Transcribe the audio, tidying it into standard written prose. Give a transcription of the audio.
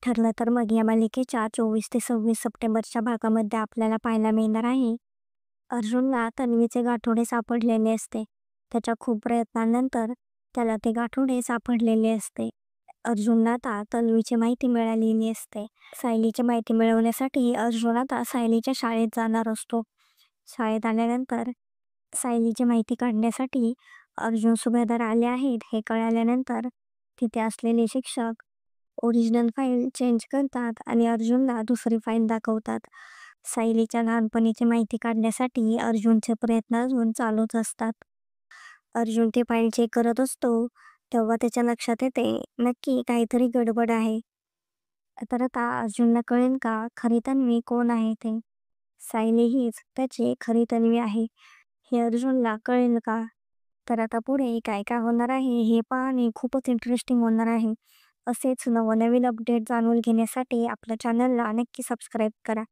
ठरलं तर मग या मालिकेच्या 24 ते 26 सप्टेंबरच्या भागामध्ये आपल्याला पाहायला मिळणार आहे. अर्जुनला तन्वीचे गाठोडे सापडलेले असते. त्याच्या खूप प्रयत्नांनंतर त्याला ते गाठोडे सापडलेले असते. अर्जुनला आता तन्वीची माहिती मिळालेली असते. सायलीची माहिती मिळवण्यासाठी अर्जुन आता सायलीच्या शाळेत जाणार असतो. शाळेत आल्यानंतर सायलीची माहिती काढण्यासाठी अर्जुन सुभेदार आले आहेत हे कळाल्यानंतर तिथे असलेले शिक्षक ओरिजिनल फाईल चेंज करतात आणि अर्जुनला दुसरी फाईल दाखवतात. सायलीच्या लहानपणीची माहिती काढण्यासाठी अर्जुनचे प्रयत्न अजून चालूच असतात. अर्जुन ती फाईल चेक करत असतो तेव्हा त्याच्या लक्षात येते नक्की काहीतरी गडबड आहे. तर आता अर्जुनला कळेल का खरी तन्वी कोण आहे ते? सायली हीच त्याची खरी तन्वी आहे हे अर्जुनला कळेल का? तर आता पुढे काय काय होणार आहे हे पाहणे खूपच इंटरेस्टिंग होणार आहे. असेच नवनवीन अपडेट जाणून घेण्यासाठी आपल्या चॅनलला नक्की सबस्क्राईब करा.